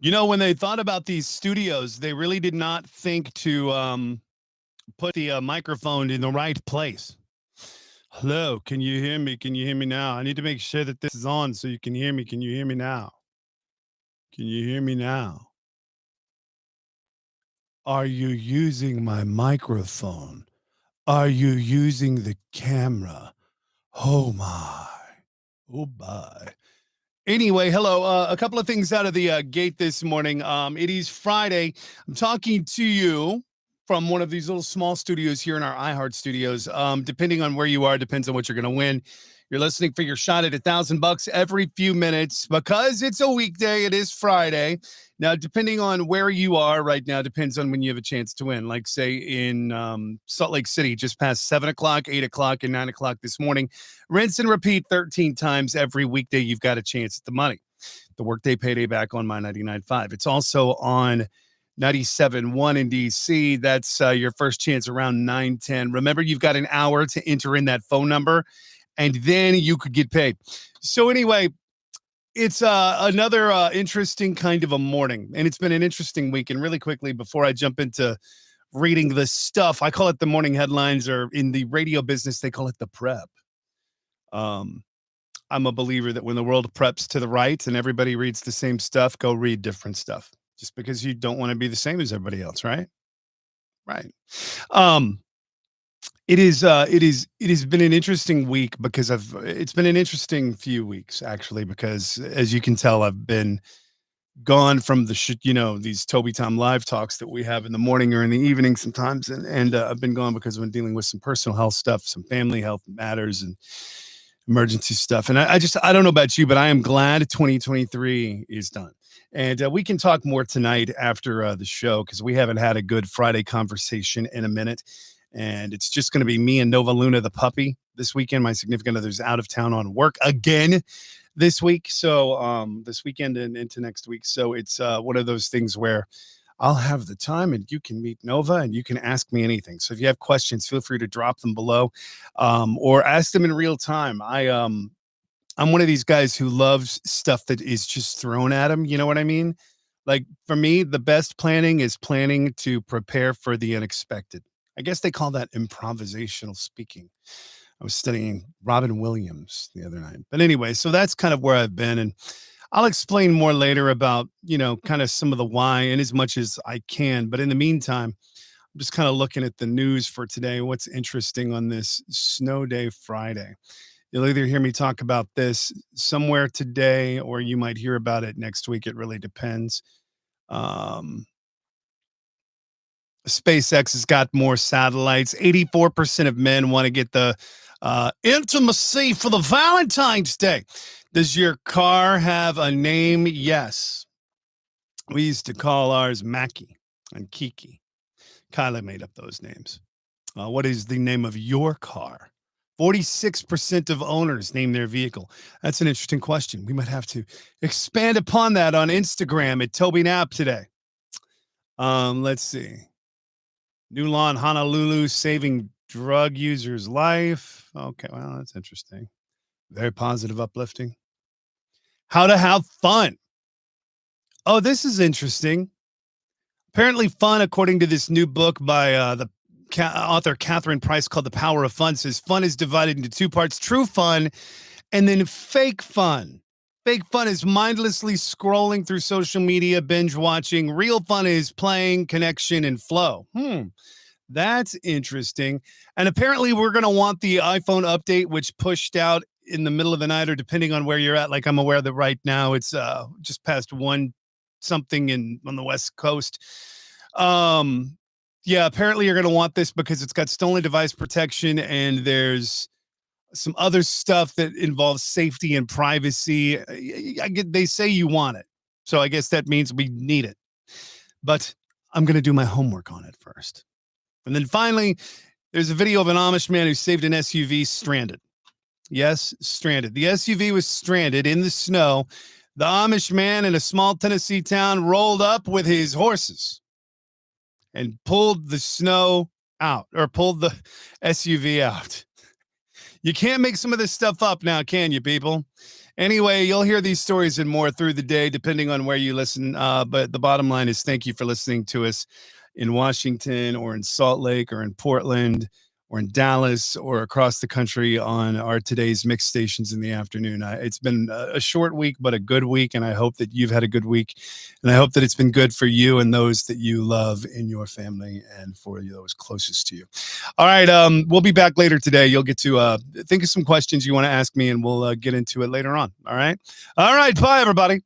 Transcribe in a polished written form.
When they thought about these studios, they really did not think to put the microphone in the right place. Hello, can you hear me? Can you hear me now? I need to make sure that this is on so you can hear me. Can you hear me now? Can you hear me now? Are you using my microphone? Are you using the camera? Oh my. Oh my. Anyway, hello. A couple of things out of the gate this morning. It is Friday. I'm talking to you from one of these little small studios here in our iHeart studios. Depending on where you are, depends on what you're going to win. You're listening for your shot at $1,000 every few minutes because it's a weekday. It is Friday. Now, depending on where you are right now, depends on when you have a chance to win. Like, say, in Salt Lake City, just past 7 o'clock, 8 o'clock, and 9 o'clock this morning. Rinse and repeat 13 times every weekday. You've got a chance at the money. The Workday Payday back on my 99.5. It's also on 97.1 in DC. That's your first chance around 9:10. Remember, you've got an hour to enter in that phone number, and then you could get paid. So anyway, it's another interesting kind of a morning, and it's been an interesting week. And really quickly, before I jump into reading the stuff, I call it the morning headlines, or in the radio business, they call it the prep. I'm a believer that when the world preps to the right and everybody reads the same stuff, go read different stuff just because you don't want to be the same as everybody else, right? Right. Um, it has been an interesting week because it's been an interesting few weeks actually, because as you can tell, I've been gone from these Toby Time live talks that we have in the morning or in the evening sometimes. And I've been gone because I've been dealing with some personal health stuff, some family health matters and emergency stuff. And I don't know about you, but I am glad 2023 is done. And we can talk more tonight after the show, because we haven't had a good Friday conversation in a minute. And it's just going to be me and Nova Luna, the puppy, this weekend. My significant other's out of town on work again this week. So this weekend and into next week. So it's one of those things where I'll have the time and you can meet Nova and you can ask me anything. So if you have questions, feel free to drop them below or ask them in real time. I'm one of these guys who loves stuff that is just thrown at him. You know what I mean? Like, for me, the best planning is planning to prepare for the unexpected. I guess they call that improvisational speaking. I was studying Robin Williams the other night. But anyway, so that's kind of where I've been. And I'll explain more later about, kind of some of the why and as much as I can. But in the meantime, I'm just kind of looking at the news for today. What's interesting on this snow day Friday? You'll either hear me talk about this somewhere today or you might hear about it next week. It really depends. Um, SpaceX has got more satellites. 84% of men want to get the intimacy for the Valentine's Day. Does your car have a name? Yes. We used to call ours Mackie and Kiki. Kyla made up those names. What is the name of your car? 46% of owners name their vehicle. That's an interesting question. We might have to expand upon that on Instagram at Toby Knapp today. Let's see. New law in Honolulu saving drug users' life. Okay, well, that's interesting. Very positive, uplifting. How to have fun. Oh, this is interesting. Apparently fun, according to this new book by the author Catherine Price called The Power of Fun, says fun is divided into two parts: true fun and then fake fun. Fake fun is mindlessly scrolling through social media, binge watching. Real fun is playing, connection, and flow. That's interesting. And apparently we're going to want the iPhone update, which pushed out in the middle of the night, or depending on where you're at. Like, I'm aware that right now it's just past 1 something on the West Coast. Yeah, apparently you're going to want this because it's got stolen device protection and there's some other stuff that involves safety and privacy. They say you want it. So I guess that means we need it. But I'm going to do my homework on it first. And then finally, there's a video of an Amish man who saved an SUV stranded. Yes, stranded. The SUV was stranded in the snow. The Amish man in a small Tennessee town rolled up with his horses and pulled the snow out, or pulled the SUV out. You can't make some of this stuff up now, can you, people? Anyway, you'll hear these stories and more through the day, depending on where you listen. But the bottom line is thank you for listening to us in Washington or in Salt Lake or in Portland or in Dallas or across the country on our today's mix stations in the afternoon. It's been a short week, but a good week. And I hope that you've had a good week. And I hope that it's been good for you and those that you love in your family and for those closest to you. All right. We'll be back later today. You'll get to think of some questions you want to ask me, and we'll get into it later on. All right. All right. Bye, everybody.